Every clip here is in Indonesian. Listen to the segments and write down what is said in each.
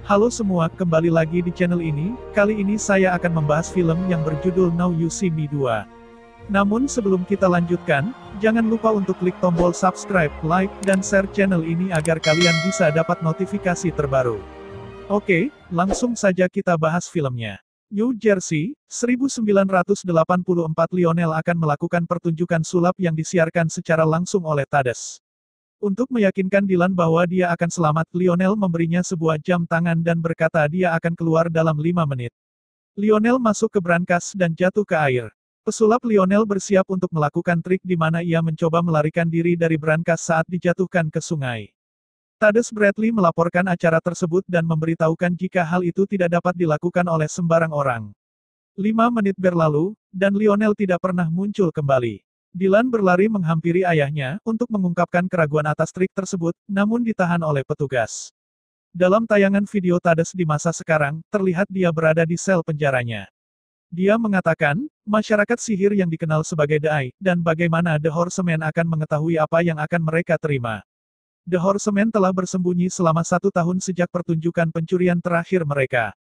Halo semua, kembali lagi di channel ini. Kali ini saya akan membahas film yang berjudul Now You See Me 2. Namun sebelum kita lanjutkan, jangan lupa untuk klik tombol subscribe, like, dan share channel ini agar kalian bisa dapat notifikasi terbaru. Oke, langsung saja kita bahas filmnya. New Jersey, 1984 Lionel akan melakukan pertunjukan sulap yang disiarkan secara langsung oleh Tades. Untuk meyakinkan Dylan bahwa dia akan selamat, Lionel memberinya sebuah jam tangan dan berkata dia akan keluar dalam 5 menit. Lionel masuk ke brankas dan jatuh ke air. Pesulap Lionel bersiap untuk melakukan trik di mana ia mencoba melarikan diri dari brankas saat dijatuhkan ke sungai. Tades Bradley melaporkan acara tersebut dan memberitahukan jika hal itu tidak dapat dilakukan oleh sembarang orang. 5 menit berlalu, dan Lionel tidak pernah muncul kembali. Dylan berlari menghampiri ayahnya untuk mengungkapkan keraguan atas trik tersebut, namun ditahan oleh petugas. Dalam tayangan video Tades di masa sekarang, terlihat dia berada di sel penjaranya. Dia mengatakan, masyarakat sihir yang dikenal sebagai The Eye, dan bagaimana The Horsemen akan mengetahui apa yang akan mereka terima. The Horsemen telah bersembunyi selama 1 tahun sejak pertunjukan pencurian terakhir mereka.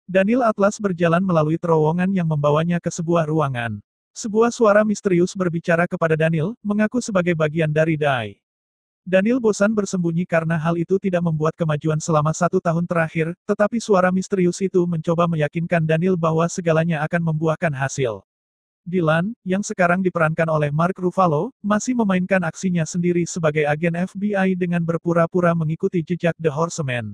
Daniel Atlas berjalan melalui terowongan yang membawanya ke sebuah ruangan. Sebuah suara misterius berbicara kepada Daniel, mengaku sebagai bagian dari The Eye. Daniel bosan bersembunyi karena hal itu tidak membuat kemajuan selama 1 tahun terakhir, tetapi suara misterius itu mencoba meyakinkan Daniel bahwa segalanya akan membuahkan hasil. Dylan, yang sekarang diperankan oleh Mark Ruffalo, masih memainkan aksinya sendiri sebagai agen FBI dengan berpura-pura mengikuti jejak The Horsemen.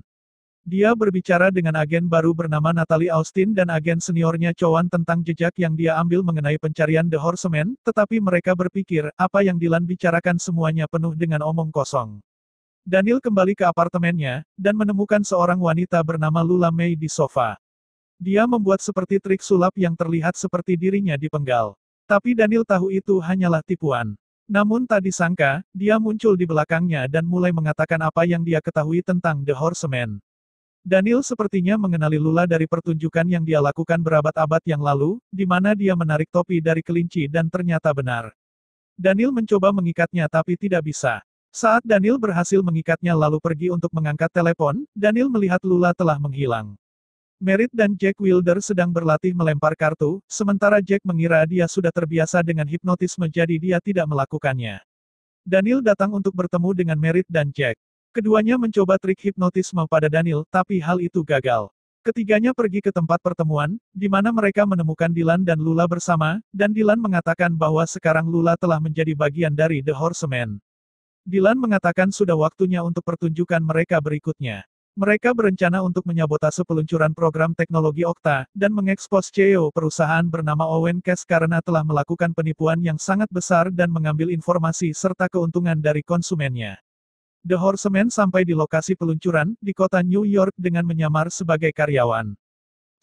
Dia berbicara dengan agen baru bernama Natalie Austin dan agen seniornya Chowan tentang jejak yang dia ambil mengenai pencarian The Horsemen, tetapi mereka berpikir, apa yang Dylan bicarakan semuanya penuh dengan omong kosong. Daniel kembali ke apartemennya, dan menemukan seorang wanita bernama Lula May di sofa. Dia membuat seperti trik sulap yang terlihat seperti dirinya dipenggal. Tapi Daniel tahu itu hanyalah tipuan. Namun tak disangka, dia muncul di belakangnya dan mulai mengatakan apa yang dia ketahui tentang The Horsemen. Daniel sepertinya mengenali Lula dari pertunjukan yang dia lakukan berabad-abad yang lalu, di mana dia menarik topi dari kelinci dan ternyata benar. Daniel mencoba mengikatnya tapi tidak bisa. Saat Daniel berhasil mengikatnya lalu pergi untuk mengangkat telepon, Daniel melihat Lula telah menghilang. Merritt dan Jack Wilder sedang berlatih melempar kartu, sementara Jack mengira dia sudah terbiasa dengan hipnotisme jadi dia tidak melakukannya. Daniel datang untuk bertemu dengan Merritt dan Jack. Keduanya mencoba trik hipnotisme pada Daniel, tapi hal itu gagal. Ketiganya pergi ke tempat pertemuan, di mana mereka menemukan Dylan dan Lula bersama, dan Dylan mengatakan bahwa sekarang Lula telah menjadi bagian dari The Horsemen. Dylan mengatakan sudah waktunya untuk pertunjukan mereka berikutnya. Mereka berencana untuk menyabotase peluncuran program teknologi Okta, dan mengekspos CEO perusahaan bernama Owen Cash karena telah melakukan penipuan yang sangat besar dan mengambil informasi serta keuntungan dari konsumennya. The Horsemen sampai di lokasi peluncuran, di kota New York dengan menyamar sebagai karyawan.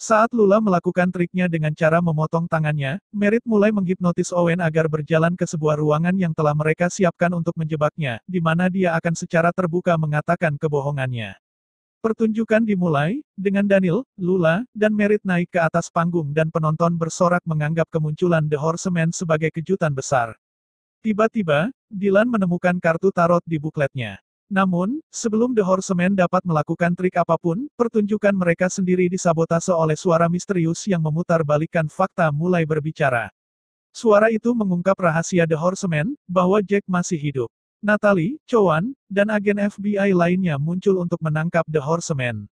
Saat Lula melakukan triknya dengan cara memotong tangannya, Merritt mulai menghipnotis Owen agar berjalan ke sebuah ruangan yang telah mereka siapkan untuk menjebaknya, di mana dia akan secara terbuka mengatakan kebohongannya. Pertunjukan dimulai, dengan Daniel, Lula, dan Merritt naik ke atas panggung dan penonton bersorak menganggap kemunculan The Horsemen sebagai kejutan besar. Tiba-tiba, Dylan menemukan kartu tarot di bukletnya. Namun, sebelum The Horsemen dapat melakukan trik apapun, pertunjukan mereka sendiri disabotase oleh suara misterius yang memutarbalikkan fakta mulai berbicara. Suara itu mengungkap rahasia The Horsemen, bahwa Jack masih hidup. Natalie, Chowan, dan agen FBI lainnya muncul untuk menangkap The Horsemen.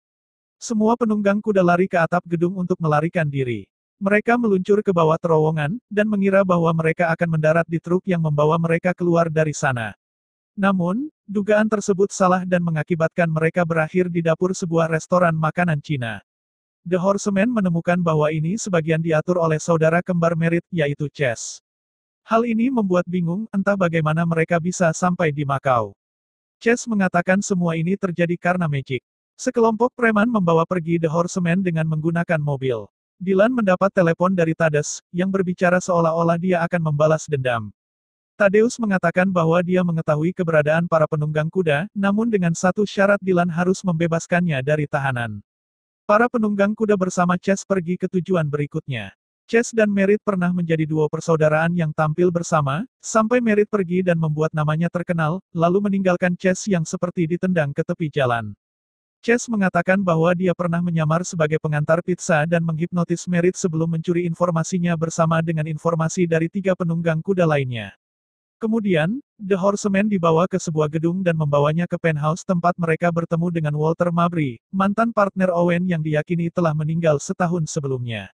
Semua penunggang kuda lari ke atap gedung untuk melarikan diri. Mereka meluncur ke bawah terowongan, dan mengira bahwa mereka akan mendarat di truk yang membawa mereka keluar dari sana. Namun, dugaan tersebut salah dan mengakibatkan mereka berakhir di dapur sebuah restoran makanan Cina. The Horsemen menemukan bahwa ini sebagian diatur oleh saudara kembar Merritt, yaitu Chess. Hal ini membuat bingung, entah bagaimana mereka bisa sampai di Macau. Chess mengatakan semua ini terjadi karena magic. Sekelompok preman membawa pergi The Horsemen dengan menggunakan mobil. Dylan mendapat telepon dari Tades, yang berbicara seolah-olah dia akan membalas dendam. Tadeus mengatakan bahwa dia mengetahui keberadaan para penunggang kuda, namun dengan satu syarat Dylan harus membebaskannya dari tahanan. Para penunggang kuda bersama Chess pergi ke tujuan berikutnya. Chess dan Merritt pernah menjadi duo persaudaraan yang tampil bersama, sampai Merritt pergi dan membuat namanya terkenal, lalu meninggalkan Chess yang seperti ditendang ke tepi jalan. Chase mengatakan bahwa dia pernah menyamar sebagai pengantar pizza dan menghipnotis Merit sebelum mencuri informasinya bersama dengan informasi dari 3 penunggang kuda lainnya. Kemudian, The Horsemen dibawa ke sebuah gedung dan membawanya ke penthouse tempat mereka bertemu dengan Walter Mabry, mantan partner Owen yang diyakini telah meninggal setahun sebelumnya.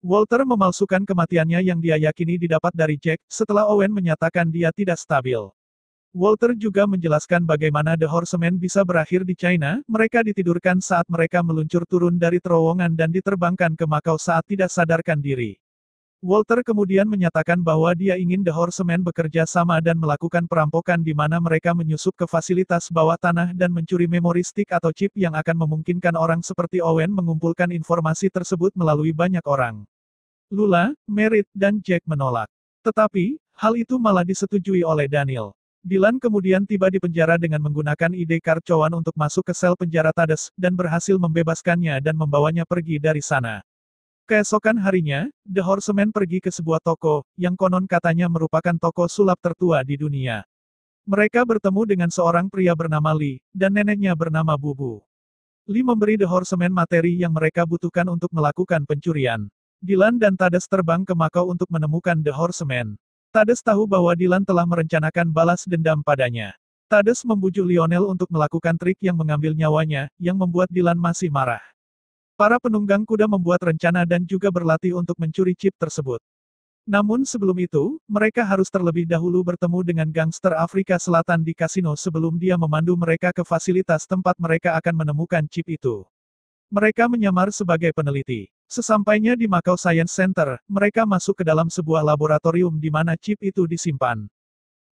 Walter memalsukan kematiannya yang dia yakini didapat dari Jack, setelah Owen menyatakan dia tidak stabil. Walter juga menjelaskan bagaimana The Horsemen bisa berakhir di China, mereka ditidurkan saat mereka meluncur turun dari terowongan dan diterbangkan ke Macau saat tidak sadarkan diri. Walter kemudian menyatakan bahwa dia ingin The Horsemen bekerja sama dan melakukan perampokan di mana mereka menyusup ke fasilitas bawah tanah dan mencuri memori stick atau chip yang akan memungkinkan orang seperti Owen mengumpulkan informasi tersebut melalui banyak orang. Lula, Merit, dan Jack menolak. Tetapi, hal itu malah disetujui oleh Daniel. Dylan kemudian tiba di penjara dengan menggunakan ide Karcowan untuk masuk ke sel penjara Tades, dan berhasil membebaskannya dan membawanya pergi dari sana. Keesokan harinya, The Horsemen pergi ke sebuah toko, yang konon katanya merupakan toko sulap tertua di dunia. Mereka bertemu dengan seorang pria bernama Lee, dan neneknya bernama Bubu. Lee memberi The Horsemen materi yang mereka butuhkan untuk melakukan pencurian. Dylan dan Tades terbang ke Macau untuk menemukan The Horsemen. Tades tahu bahwa Dylan telah merencanakan balas dendam padanya. Tades membujuk Lionel untuk melakukan trik yang mengambil nyawanya, yang membuat Dylan masih marah. Para penunggang kuda membuat rencana dan juga berlatih untuk mencuri chip tersebut. Namun sebelum itu, mereka harus terlebih dahulu bertemu dengan gangster Afrika Selatan di kasino sebelum dia memandu mereka ke fasilitas tempat mereka akan menemukan chip itu. Mereka menyamar sebagai peneliti. Sesampainya di Macau Science Center, mereka masuk ke dalam sebuah laboratorium di mana chip itu disimpan.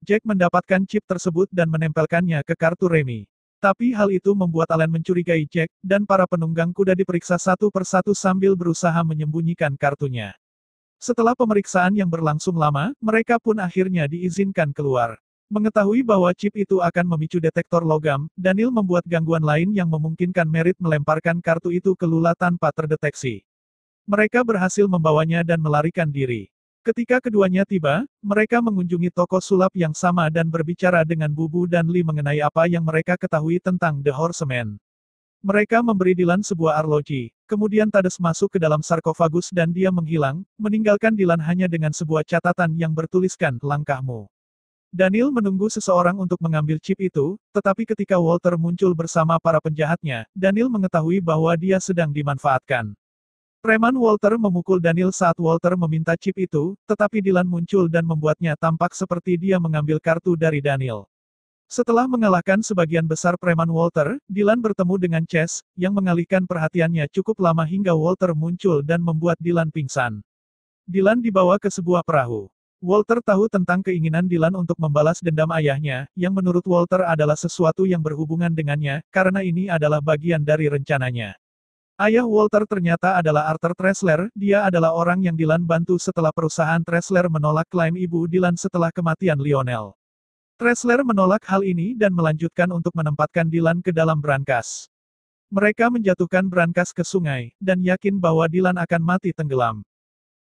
Jack mendapatkan chip tersebut dan menempelkannya ke kartu remi. Tapi hal itu membuat Alan mencurigai Jack, dan para penunggang kuda diperiksa satu persatu sambil berusaha menyembunyikan kartunya. Setelah pemeriksaan yang berlangsung lama, mereka pun akhirnya diizinkan keluar. Mengetahui bahwa chip itu akan memicu detektor logam, Daniel membuat gangguan lain yang memungkinkan Merit melemparkan kartu itu ke Lula tanpa terdeteksi. Mereka berhasil membawanya dan melarikan diri. Ketika keduanya tiba, mereka mengunjungi toko sulap yang sama dan berbicara dengan Bubu dan Lee mengenai apa yang mereka ketahui tentang The Horsemen. Mereka memberi Dylan sebuah arloji, kemudian Tades masuk ke dalam sarkofagus dan dia menghilang, meninggalkan Dylan hanya dengan sebuah catatan yang bertuliskan, "Langkahmu." Daniel menunggu seseorang untuk mengambil chip itu, tetapi ketika Walter muncul bersama para penjahatnya, Daniel mengetahui bahwa dia sedang dimanfaatkan. Preman Walter memukul Daniel saat Walter meminta chip itu, tetapi Dylan muncul dan membuatnya tampak seperti dia mengambil kartu dari Daniel. Setelah mengalahkan sebagian besar preman Walter, Dylan bertemu dengan Chase, yang mengalihkan perhatiannya cukup lama hingga Walter muncul dan membuat Dylan pingsan. Dylan dibawa ke sebuah perahu. Walter tahu tentang keinginan Dylan untuk membalas dendam ayahnya, yang menurut Walter adalah sesuatu yang berhubungan dengannya, karena ini adalah bagian dari rencananya. Ayah Walter ternyata adalah Arthur Tressler, dia adalah orang yang Dylan bantu setelah perusahaan Tressler menolak klaim ibu Dylan setelah kematian Lionel. Tressler menolak hal ini dan melanjutkan untuk menempatkan Dylan ke dalam brankas. Mereka menjatuhkan brankas ke sungai, dan yakin bahwa Dylan akan mati tenggelam.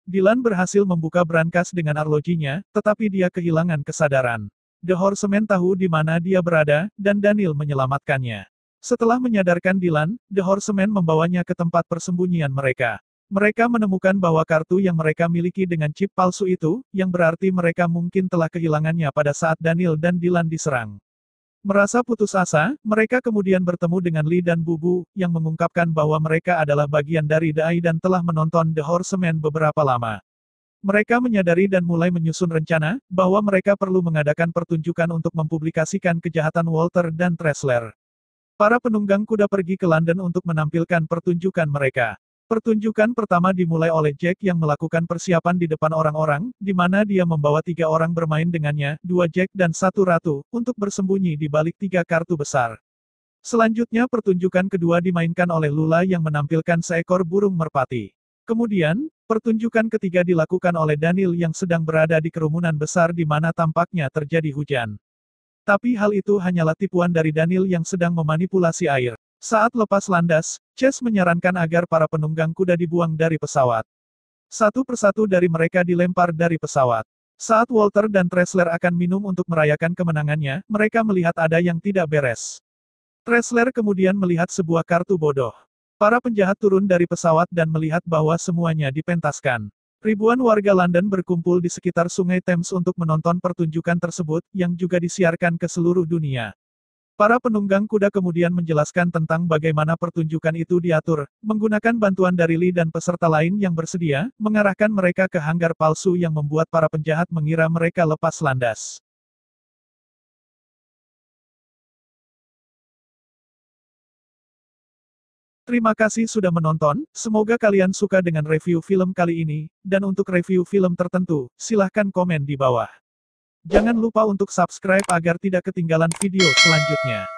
Dylan berhasil membuka brankas dengan arlojinya, tetapi dia kehilangan kesadaran. The Horsemen tahu di mana dia berada, dan Daniel menyelamatkannya. Setelah menyadarkan Dylan, The Horsemen membawanya ke tempat persembunyian mereka. Mereka menemukan bahwa kartu yang mereka miliki dengan chip palsu itu, yang berarti mereka mungkin telah kehilangannya pada saat Daniel dan Dylan diserang. Merasa putus asa, mereka kemudian bertemu dengan Lee dan Bubu, yang mengungkapkan bahwa mereka adalah bagian dari The Eye dan telah menonton The Horsemen beberapa lama. Mereka menyadari dan mulai menyusun rencana, bahwa mereka perlu mengadakan pertunjukan untuk mempublikasikan kejahatan Walter dan Tressler. Para penunggang kuda pergi ke London untuk menampilkan pertunjukan mereka. Pertunjukan pertama dimulai oleh Jack yang melakukan persiapan di depan orang-orang, di mana dia membawa 3 orang bermain dengannya, 2 Jack dan 1 ratu, untuk bersembunyi di balik 3 kartu besar. Selanjutnya pertunjukan kedua dimainkan oleh Lula yang menampilkan seekor burung merpati. Kemudian, pertunjukan ketiga dilakukan oleh Daniel yang sedang berada di kerumunan besar di mana tampaknya terjadi hujan. Tapi hal itu hanyalah tipuan dari Daniel yang sedang memanipulasi air. Saat lepas landas, Chase menyarankan agar para penunggang kuda dibuang dari pesawat. Satu persatu dari mereka dilempar dari pesawat. Saat Walter dan Tressler akan minum untuk merayakan kemenangannya, mereka melihat ada yang tidak beres. Tressler kemudian melihat sebuah kartu bodoh. Para penjahat turun dari pesawat dan melihat bahwa semuanya dipentaskan. Ribuan warga London berkumpul di sekitar Sungai Thames untuk menonton pertunjukan tersebut, yang juga disiarkan ke seluruh dunia. Para penunggang kuda kemudian menjelaskan tentang bagaimana pertunjukan itu diatur, menggunakan bantuan dari Lee dan peserta lain yang bersedia, mengarahkan mereka ke hanggar palsu yang membuat para penjahat mengira mereka lepas landas. Terima kasih sudah menonton, semoga kalian suka dengan review film kali ini, dan untuk review film tertentu, silahkan komen di bawah. Jangan lupa untuk subscribe agar tidak ketinggalan video selanjutnya.